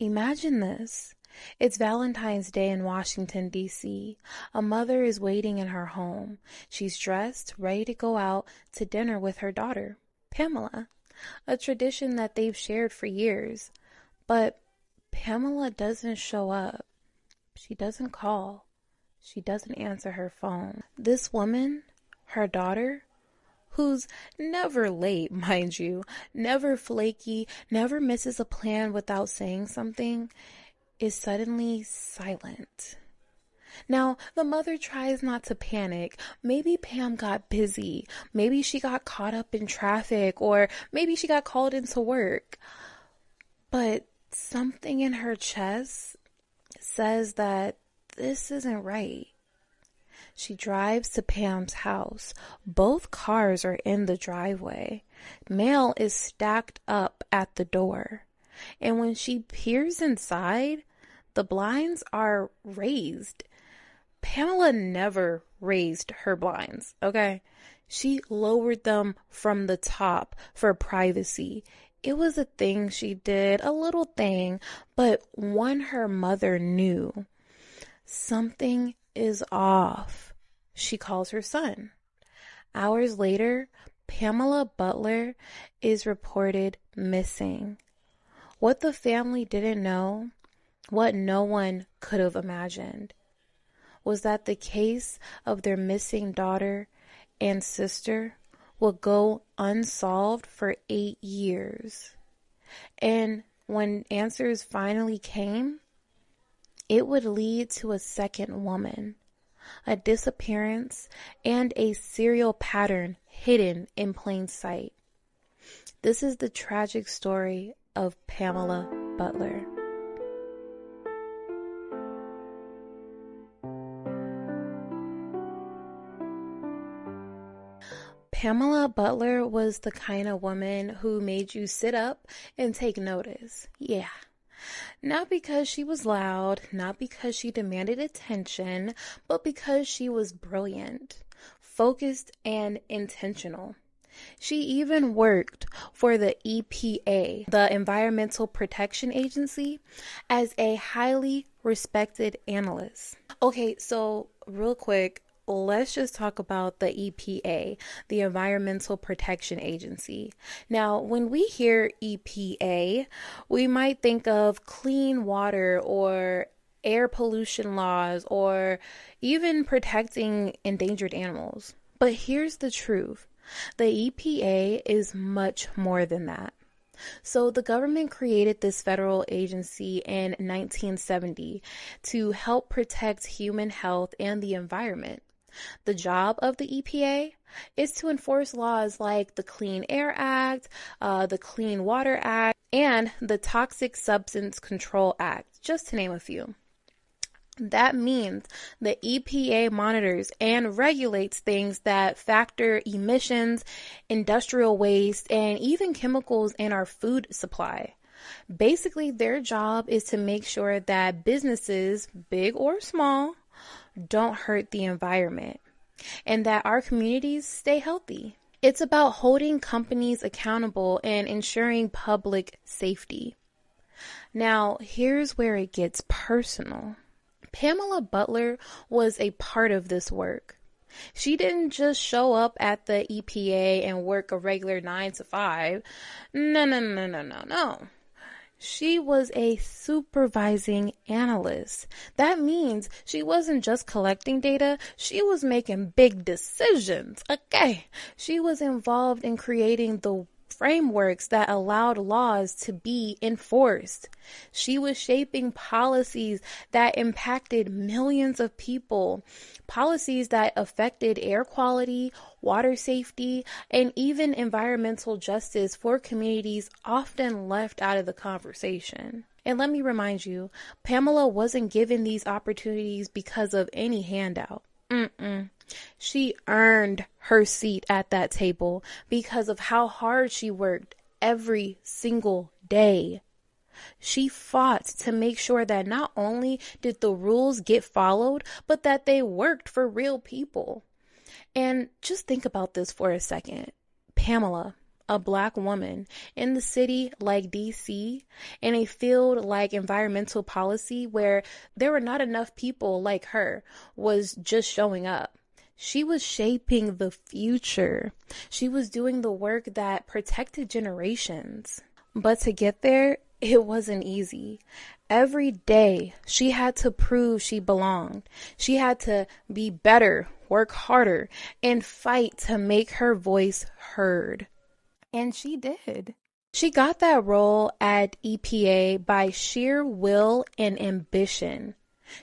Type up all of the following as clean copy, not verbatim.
Imagine this. It's Valentine's Day in Washington, D.C. A mother is waiting in her home. She's dressed, ready to go out to dinner with her daughter, Pamela, a tradition that they've shared for years. But Pamela doesn't show up. She doesn't call. She doesn't answer her phone. This woman, her daughter, who's never late, mind you, never flaky, never misses a plan without saying something, is suddenly silent. Now, the mother tries not to panic. Maybe Pam got busy. Maybe she got caught up in traffic, or maybe she got called into work. But something in her chest says that this isn't right. She drives to Pam's house. Both cars are in the driveway. Mail is stacked up at the door. And when she peers inside, the blinds are raised. Pamela never raised her blinds, okay? She lowered them from the top for privacy. It was a thing she did, a little thing, but one her mother knew. Something is off. She calls her son. Hours later, Pamela Butler is reported missing. What the family didn't know, what no one could have imagined, was that the case of their missing daughter and sister would go unsolved for 8 years. And when answers finally came, it would lead to a second woman, a disappearance, and a serial pattern hidden in plain sight. This is the tragic story of Pamela Butler. Pamela Butler was the kind of woman who made you sit up and take notice. Yeah. Not because she was loud, not because she demanded attention, but because she was brilliant, focused, and intentional. She even worked for the EPA, the Environmental Protection Agency, as a highly respected analyst. Okay, so real quick, let's just talk about the EPA, the Environmental Protection Agency. Now, when we hear EPA, we might think of clean water or air pollution laws or even protecting endangered animals. But here's the truth. The EPA is much more than that. So the government created this federal agency in 1970 to help protect human health and the environment. The job of the EPA is to enforce laws like the Clean Air Act, the Clean Water Act, and the Toxic Substance Control Act, just to name a few. That means the EPA monitors and regulates things that factor emissions, industrial waste, and even chemicals in our food supply. Basically, their job is to make sure that businesses, big or small, don't hurt the environment, and that our communities stay healthy. It's about holding companies accountable and ensuring public safety. Now, here's where it gets personal. Pamela Butler was a part of this work. She didn't just show up at the EPA and work a regular 9 to 5. No. She was a supervising analyst. That means she wasn't just collecting data, she was making big decisions. Okay. She was involved in creating the frameworks that allowed laws to be enforced. She was shaping policies that impacted millions of people, policies that affected air quality, water safety, and even environmental justice for communities often left out of the conversation. And let me remind you, Pamela wasn't given these opportunities because of any handout. She earned her seat at that table because of how hard she worked every single day. She fought to make sure that not only did the rules get followed, but that they worked for real people. And just think about this for a second. Pamela, a black woman in the city like DC, in a field like environmental policy where there were not enough people like her, was just showing up. She was shaping the future. She was doing the work that protected generations. But to get there, it wasn't easy. Every day, she had to prove she belonged. She had to be better, work harder, and fight to make her voice heard. And she did. She got that role at EPA by sheer will and ambition.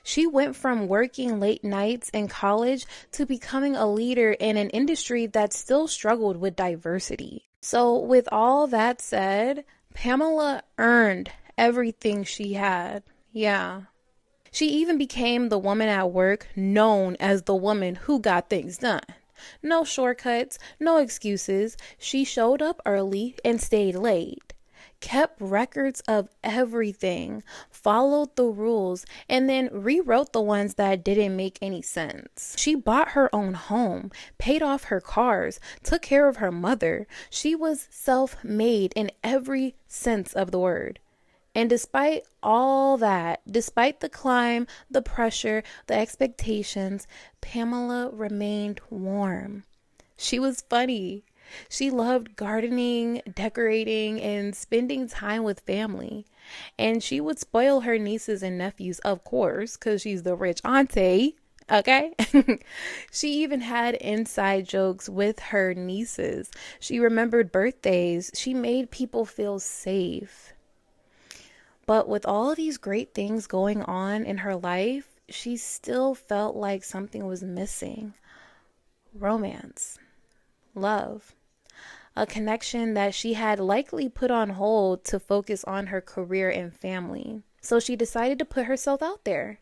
She went from working late nights in college to becoming a leader in an industry that still struggled with diversity. So, with all that said, Pamela earned everything she had. Yeah. She even became the woman at work known as the woman who got things done. No shortcuts, no excuses. She showed up early and stayed late, kept records of everything, followed the rules, and then rewrote the ones that didn't make any sense. She bought her own home, paid off her cars, took care of her mother. She was self-made in every sense of the word. And despite all that, despite the climb, the pressure, the expectations, Pamela remained warm. She was funny. She loved gardening, decorating, and spending time with family. And she would spoil her nieces and nephews, of course, because she's the rich auntie. Okay? She even had inside jokes with her nieces. She remembered birthdays. She made people feel safe. But with all of these great things going on in her life, she still felt like something was missing. Romance, love, a connection that she had likely put on hold to focus on her career and family. So she decided to put herself out there,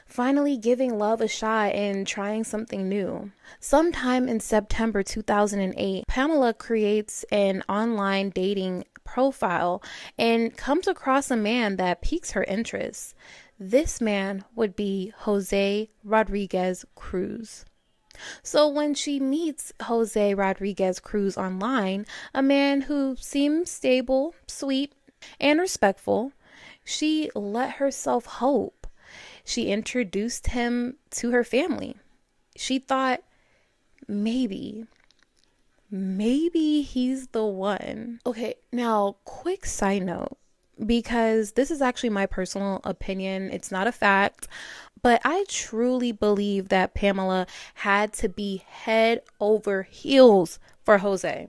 finally giving love a shot and trying something new. Sometime in September 2008, Pamela creates an online dating profile and comes across a man that piques her interest. This man would be Jose Rodriguez Cruz. So when she meets Jose Rodriguez Cruz online, a man who seems stable, sweet, and respectful, she let herself hope. She introduced him to her family. She thought, maybe he's the one. Okay, now, quick side note, because this is actually my personal opinion. It's not a fact, but I truly believe that Pamela had to be head over heels for Jose.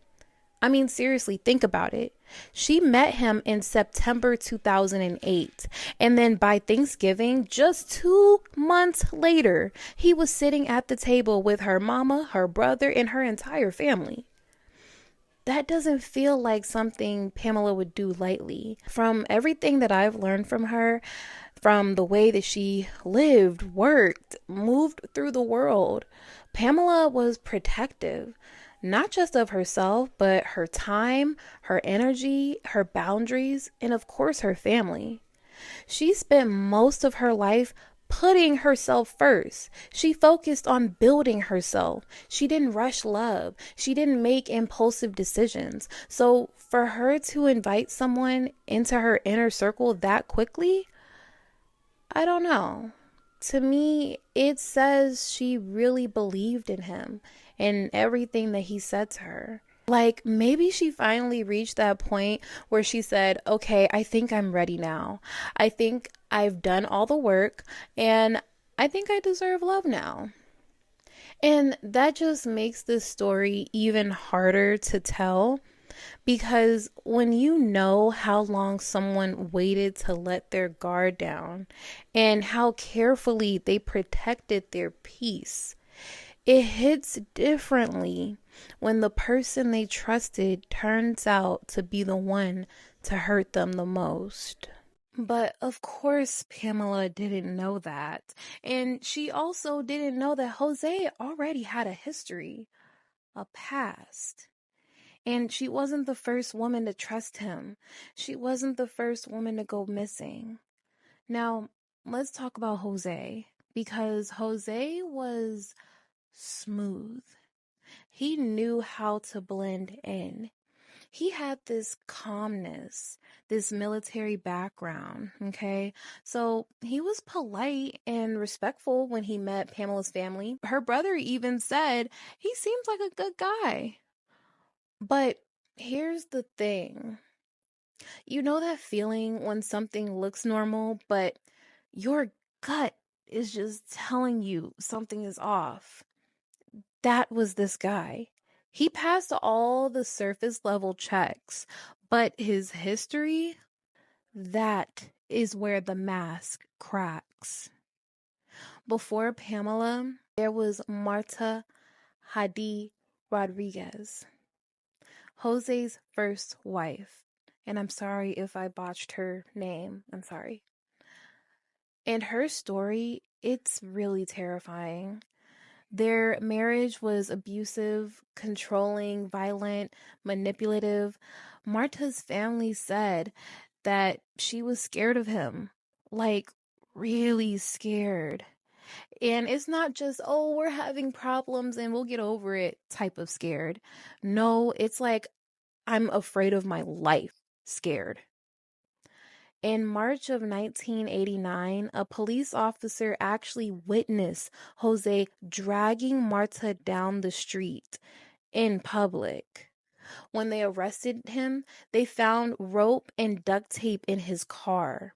I mean, seriously, think about it. She met him in September 2008, and then by Thanksgiving, just 2 months later, he was sitting at the table with her mama, her brother, and her entire family. That doesn't feel like something Pamela would do lightly. From everything that I've learned from her, from the way that she lived, worked, moved through the world, Pamela was protective, not just of herself, but her time, her energy, her boundaries, and of course her family. She spent most of her life putting herself first. She focused on building herself. She didn't rush love. She didn't make impulsive decisions. So for her to invite someone into her inner circle that quickly, I don't know. To me, it says she really believed in him and everything that he said to her. Like, maybe she finally reached that point where she said, okay, I think I'm ready now. I think I've done all the work and I think I deserve love now. And that just makes this story even harder to tell, because when you know how long someone waited to let their guard down and how carefully they protected their peace, it hits differently when the person they trusted turns out to be the one to hurt them the most. But of course, Pamela didn't know that. And she also didn't know that Jose already had a history, a past. And she wasn't the first woman to trust him. She wasn't the first woman to go missing. Now, let's talk about Jose, because Jose was smooth. He knew how to blend in. he had this calmness, this military background, okay? So he was polite and respectful when he met Pamela's family. Her brother even said he seems like a good guy. But here's the thing. You know that feeling when something looks normal, but your gut is just telling you something is off? That was this guy. He passed all the surface level checks, but his history, that is where the mask cracks. Before Pamela, there was Marta Hadi Rodriguez, Jose's first wife. And I'm sorry if I botched her name. I'm sorry. And her story, it's really terrifying. Their marriage was abusive, controlling, violent, manipulative. Marta's family said that she was scared of him, like really scared. And it's not just, oh, we're having problems and we'll get over it type of scared. No, it's like, I'm afraid of my life scared. In March of 1989, a police officer actually witnessed Jose dragging Marta down the street in public. When they arrested him, they found rope and duct tape in his car.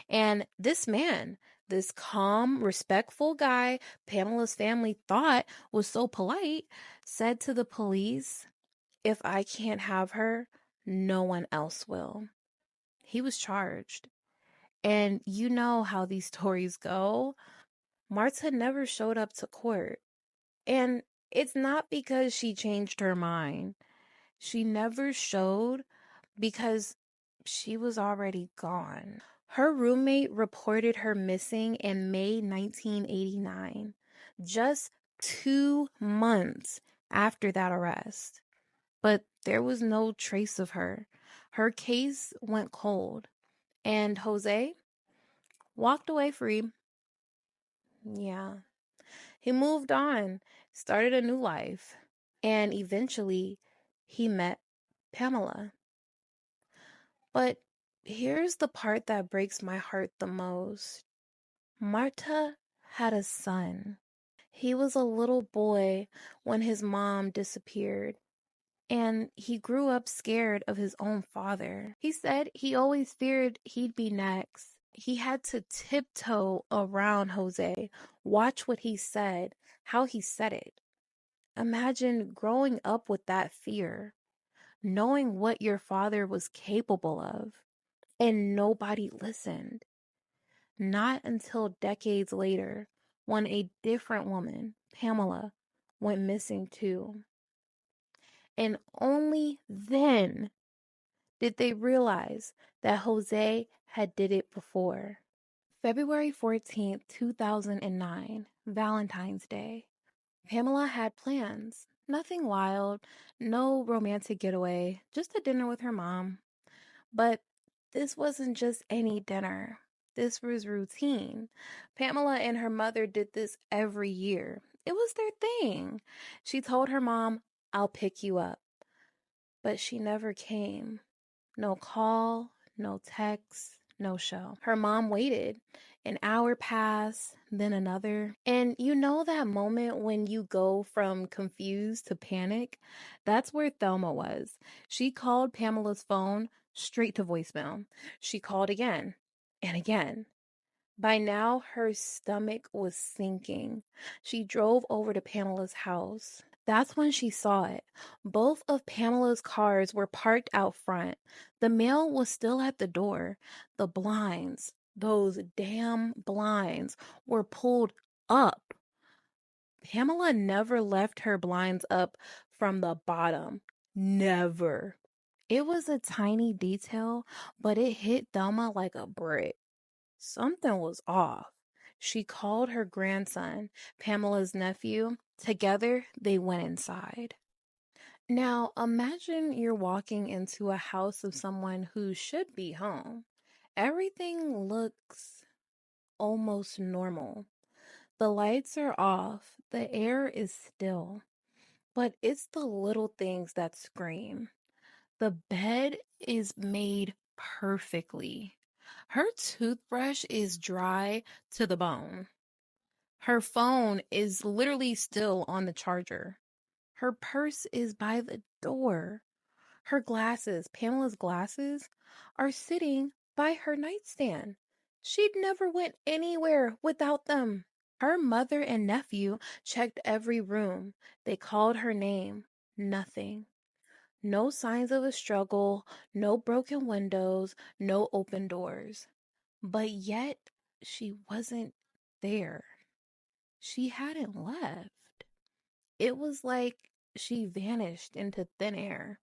And this man, this calm, respectful guy Pamela's family thought was so polite, said to the police, "If I can't have her, no one else will." He was charged. And you know how these stories go. Marta never showed up to court. And it's not because she changed her mind. She never showed because she was already gone. Her roommate reported her missing in May 1989, just 2 months after that arrest. But there was no trace of her. Her case went cold. And Jose walked away free. Yeah. He moved on, started a new life, and eventually he met Pamela. But here's the part that breaks my heart the most. Marta had a son. He was a little boy when his mom disappeared, and he grew up scared of his own father. He said he always feared he'd be next. He had to tiptoe around Jose, watch what he said, how he said it. Imagine growing up with that fear, knowing what your father was capable of, and nobody listened. Not until decades later, when a different woman, Pamela, went missing too. And only then did they realize that Jose had did it before. February 14th, 2009, Valentine's Day. Pamela had plans. Nothing wild, no romantic getaway, just a dinner with her mom. But this wasn't just any dinner. This was routine. Pamela and her mother did this every year. It was their thing. She told her mom, "I'll pick you up." But she never came. No call, no text, no show. Her mom waited. An hour passed, then another. And you know that moment when you go from confused to panic? That's where Thelma was. She called Pamela's phone straight to voicemail. She called again and again. By now, her stomach was sinking. She drove over to Pamela's house. That's when she saw it. Both of Pamela's cars were parked out front. The mail was still at the door. The blinds, those damn blinds, were pulled up. Pamela never left her blinds up from the bottom. Never. It was a tiny detail, but it hit Thelma like a brick. Something was off. She called her grandson, Pamela's nephew. Together, they went inside. Now, imagine you're walking into a house of someone who should be home. Everything looks almost normal. The lights are off, the air is still, but it's the little things that scream. The bed is made perfectly. Her toothbrush is dry to the bone. Her phone is literally still on the charger. Her purse is by the door. Her glasses, Pamela's glasses, are sitting by her nightstand. She'd never went anywhere without them. Her mother and nephew checked every room. They called her name. Nothing. No signs of a struggle, no broken windows, no open doors. But yet, she wasn't there. She hadn't left. It was like she vanished into thin air.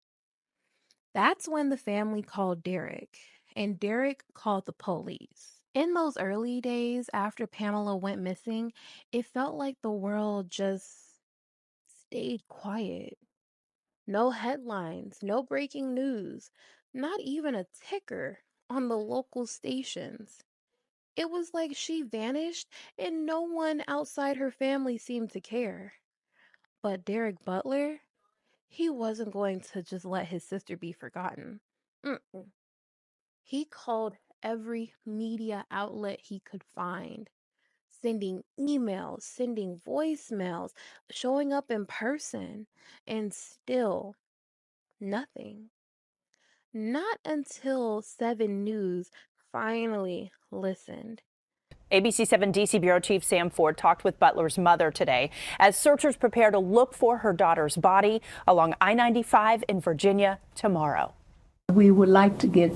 That's when the family called Derek, and Derek called the police. In those early days after Pamela went missing, it felt like the world just stayed quiet. No headlines, no breaking news, not even a ticker on the local stations. It was like she vanished and no one outside her family seemed to care. But Derek Butler, he wasn't going to just let his sister be forgotten. Mm-mm. He called every media outlet he could find, sending emails, sending voicemails, showing up in person, and still nothing. Not until 7 News finally listened. ABC 7 DC Bureau Chief Sam Ford talked with Butler's mother today as searchers prepare to look for her daughter's body along I-95 in Virginia tomorrow. We would like to get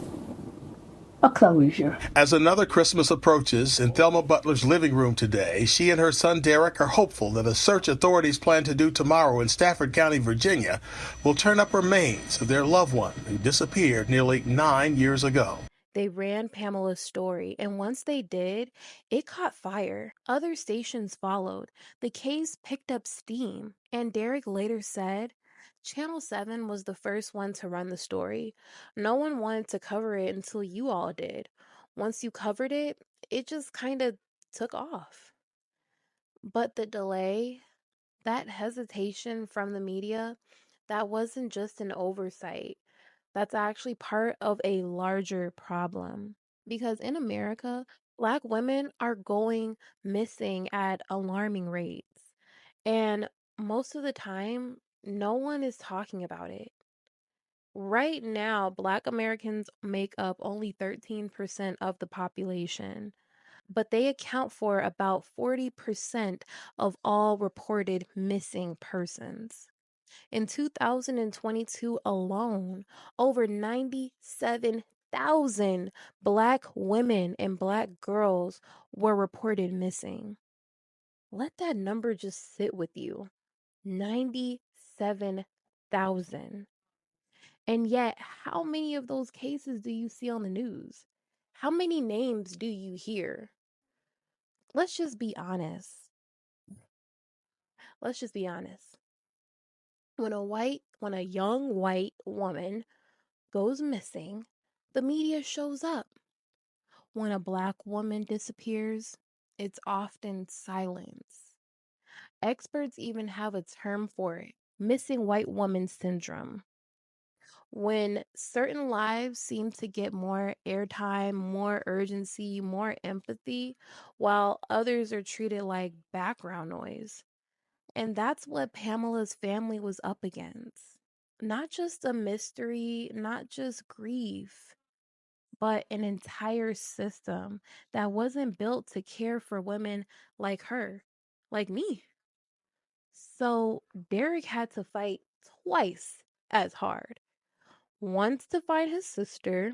a closure. As another Christmas approaches in Thelma Butler's living room today, she and her son Derek are hopeful that a search authorities plan to do tomorrow in Stafford County, Virginia, will turn up remains of their loved one who disappeared nearly 9 years ago. They ran Pamela's story, and once they did, it caught fire. Other stations followed. The case picked up steam, and Derek later said, Channel 7 was the first one to run the story. No one wanted to cover it until you all did. Once you covered it, it just kind of took off. But the delay, that hesitation from the media, that wasn't just an oversight. That's actually part of a larger problem. Because in America, Black women are going missing at alarming rates. And most of the time, no one is talking about it. Right now, Black Americans make up only 13% of the population, but they account for about 40% of all reported missing persons. In 2022 alone, over 97,000 Black women and Black girls were reported missing. Let that number just sit with you. 97,000. And yet, how many of those cases do you see on the news? How many names do you hear? Let's just be honest. Let's just be honest. When a young white woman goes missing, the media shows up. When a Black woman disappears, it's often silence. Experts even have a term for it, missing white woman syndrome. When certain lives seem to get more airtime, more urgency, more empathy, while others are treated like background noise. And that's what Pamela's family was up against. Not just a mystery, not just grief, but an entire system that wasn't built to care for women like her, like me. So Derek had to fight twice as hard. Once to find his sister,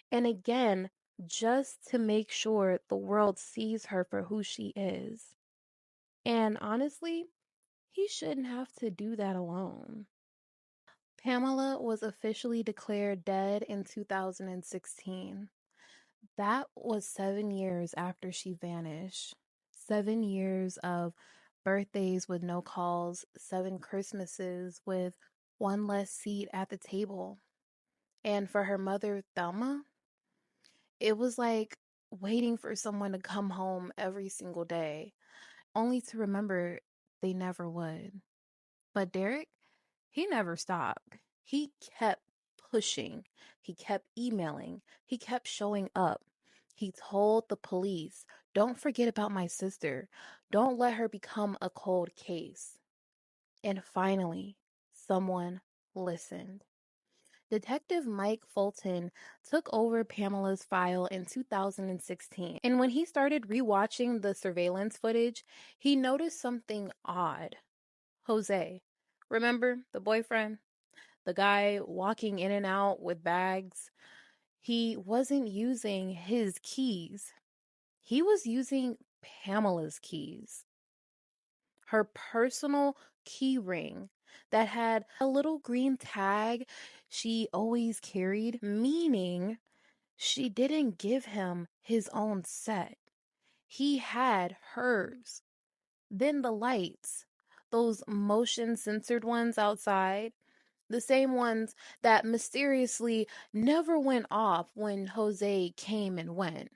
and again, just to make sure the world sees her for who she is. And honestly, he shouldn't have to do that alone. Pamela was officially declared dead in 2016. That was 7 years after she vanished. 7 years of birthdays with no calls, 7 Christmases with one less seat at the table. And for her mother, Thelma, it was like waiting for someone to come home every single day, only to remember they never would. But Derek, he never stopped. He kept pushing. He kept emailing. He kept showing up. He told the police, "Don't forget about my sister. Don't let her become a cold case." And finally, someone listened. Detective Mike Fulton took over Pamela's file in 2016, and when he started rewatching the surveillance footage, he noticed something odd. Jose, remember the boyfriend? The guy walking in and out with bags? He wasn't using his keys. He was using Pamela's keys. Her personal key ring that had a little green tag she always carried, meaning she didn't give him his own set. He had hers. Then the lights, those motion censored ones outside, the same ones that mysteriously never went off when Jose came and went.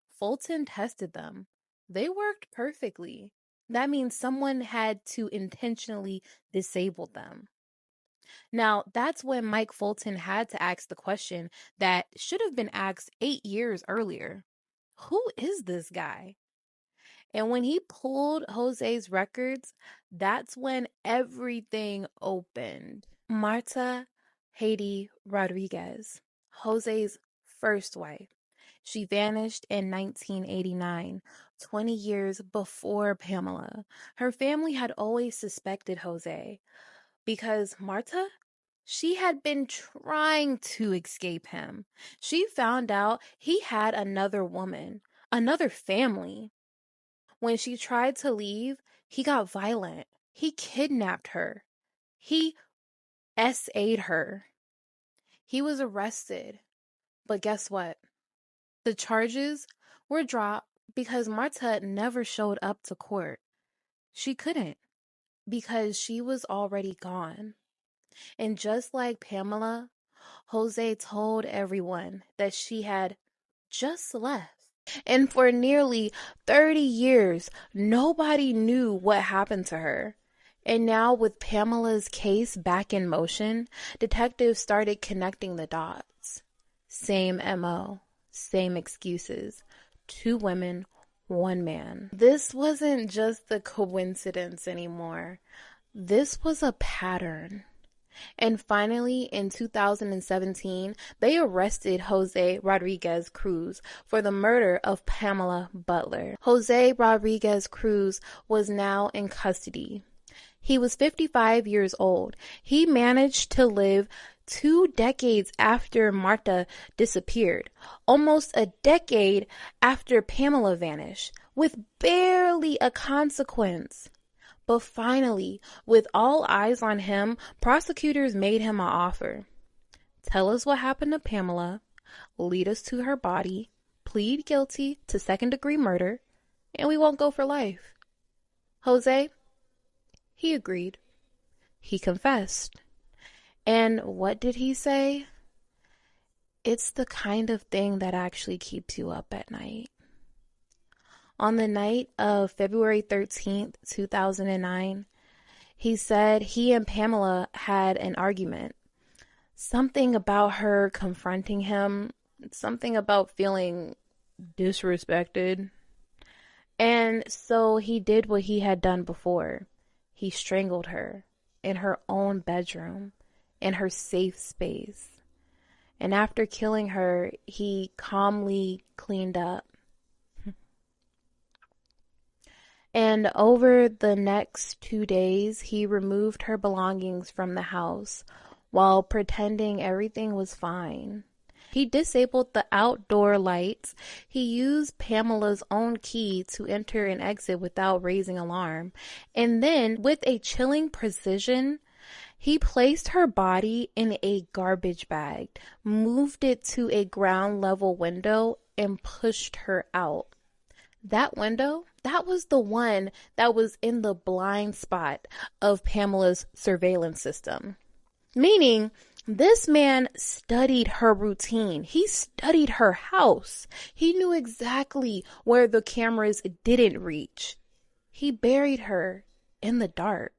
Fulton tested them. They worked perfectly. That means someone had to intentionally disable them. Now, that's when Mike Fulton had to ask the question that should have been asked 8 years earlier. Who is this guy? And when he pulled Jose's records, that's when everything opened. Marta Haiti Rodriguez, Jose's first wife. She vanished in 1989, 20 years before Pamela. Her family had always suspected Jose because Marta, she had been trying to escape him. She found out he had another woman, another family. When she tried to leave, he got violent. He kidnapped her. He SA'd her. He was arrested. But guess what? The charges were dropped because Marta never showed up to court. She couldn't because she was already gone. And just like Pamela, Jose told everyone that she had just left. And for nearly 30 years, nobody knew what happened to her. And now with Pamela's case back in motion, detectives started connecting the dots. Same MO, same excuses. 2 women, 1 man. This wasn't just a coincidence anymore. This was a pattern. And finally, in 2017, they arrested Jose Rodriguez Cruz for the murder of Pamela Butler. Jose Rodriguez Cruz was now in custody. He was 55 years old. He managed to live 2 decades after Marta disappeared, almost a decade after Pamela vanished, with barely a consequence. But finally, with all eyes on him, prosecutors made him an offer. Tell us what happened to Pamela, lead us to her body, plead guilty to second-degree murder, and we won't go for life. Jose, he agreed. He confessed. And what did he say? It's the kind of thing that actually keeps you up at night. On the night of February 13th, 2009, he said he and Pamela had an argument. Something about her confronting him, something about feeling disrespected. And so he did what he had done before. He strangled her in her own bedroom, in her safe space. And after killing her, he calmly cleaned up. And over the next 2 days, he removed her belongings from the house while pretending everything was fine. He disabled the outdoor lights. He used Pamela's own key to enter and exit without raising alarm. And then, with a chilling precision, he placed her body in a garbage bag, moved it to a ground level window, and pushed her out. That window, that was the one that was in the blind spot of Pamela's surveillance system. Meaning, this man studied her routine. He studied her house. He knew exactly where the cameras didn't reach. He buried her in the dark.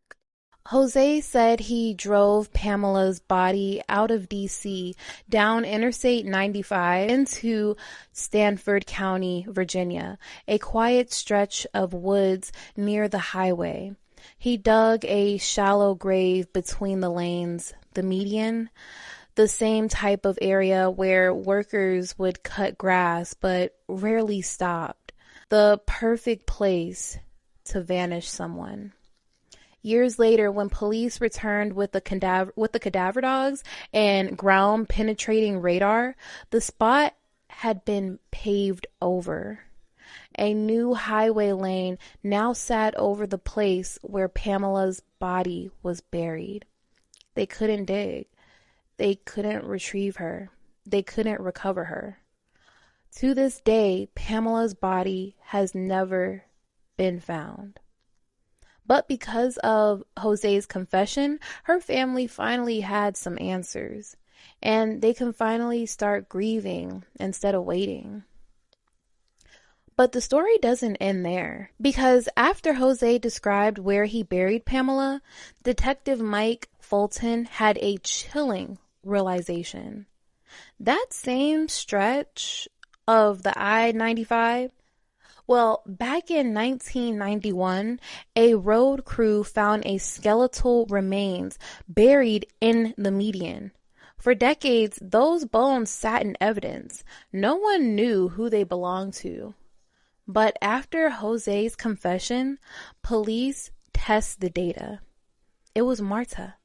Jose said he drove Pamela's body out of D.C. down Interstate 95 into Stanford County, Virginia, a quiet stretch of woods near the highway. He dug a shallow grave between the lanes, the median, the same type of area where workers would cut grass but rarely stopped. The perfect place to vanish someone. Years later, when police returned with the cadaver dogs and ground penetrating radar, the spot had been paved over. A new highway lane now sat over the place where Pamela's body was buried. They couldn't dig. They couldn't retrieve her. They couldn't recover her. To this day, Pamela's body has never been found. But because of Jose's confession, her family finally had some answers, and they can finally start grieving instead of waiting. But the story doesn't end there, because after Jose described where he buried Pamela, Detective Mike Fulton had a chilling realization. That same stretch of the I-95, well, back in 1991, a road crew found a skeletal remains buried in the median. For decades, those bones sat in evidence. No one knew who they belonged to. But after Jose's confession, police test the data. It was Marta,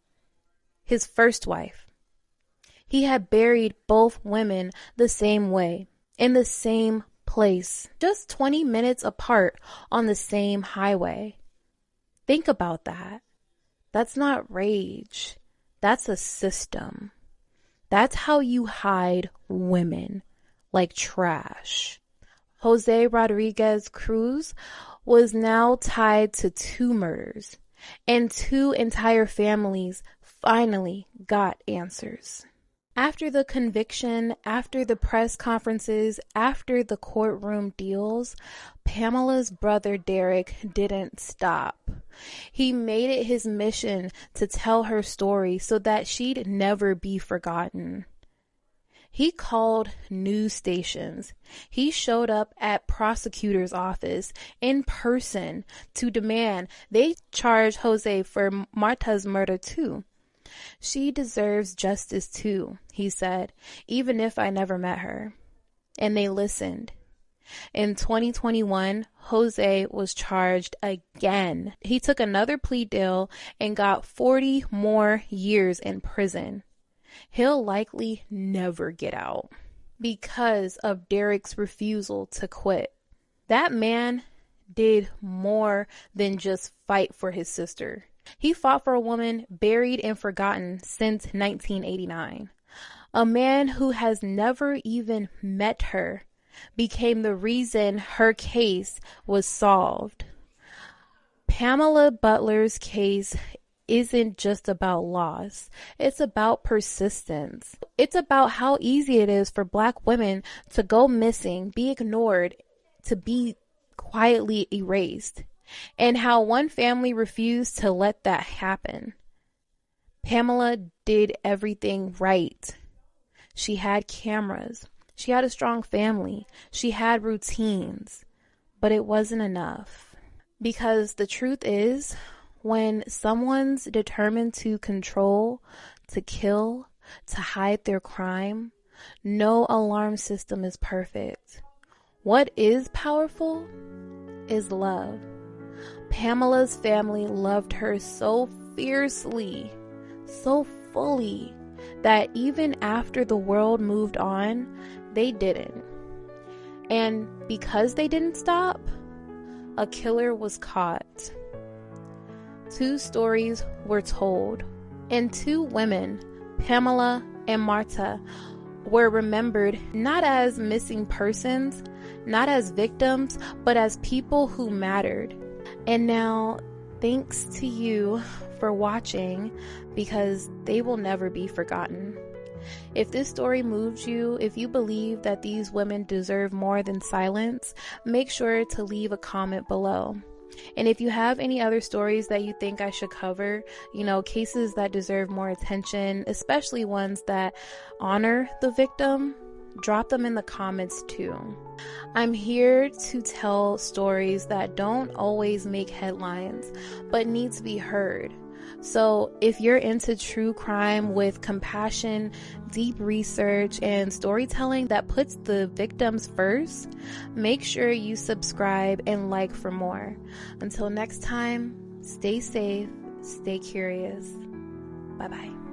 his first wife. He had buried both women the same way, in the same place, just 20 minutes apart on the same highway. Think about that. That's not rage. That's a system. That's how you hide women, like trash. Jose Rodriguez Cruz was now tied to 2 murders, and 2 entire families finally got answers. After the conviction, after the press conferences, after the courtroom deals, Pamela's brother Derek didn't stop. He made it his mission to tell her story so that she'd never be forgotten. He called news stations. He showed up at prosecutor's office in person to demand they charge Jose for Marta's murder too. She deserves justice too, he said, even if I never met her. And they listened. In 2021, Jose was charged again. He took another plea deal and got 40 more years in prison. He'll likely never get out because of Derek's refusal to quit. That man did more than just fight for his sister. He fought for a woman buried and forgotten since 1989. A man who has never even met her became the reason her case was solved. Pamela Butler's case isn't just about loss. It's about persistence. It's about how easy it is for Black women to go missing, be ignored, to be quietly erased, and how one family refused to let that happen. Pamela did everything right. She had cameras. She had a strong family. She had routines. But it wasn't enough. Because the truth is, when someone's determined to control, to kill, to hide their crime, no alarm system is perfect. What is powerful is love. Pamela's family loved her so fiercely, so fully, that even after the world moved on, they didn't. And because they didn't stop, a killer was caught. 2 stories were told, and 2 women, Pamela and Marta, were remembered not as missing persons, not as victims, but as people who mattered. And now, thanks to you for watching, because they will never be forgotten. If this story moved you, if you believe that these women deserve more than silence, make sure to leave a comment below. And if you have any other stories that you think I should cover, cases that deserve more attention, especially ones that honor the victim, drop them in the comments too. I'm here to tell stories that don't always make headlines, but need to be heard. So if you're into true crime with compassion, deep research, and storytelling that puts the victims first, make sure you subscribe and like for more. Until next time, stay safe, stay curious. Bye-bye.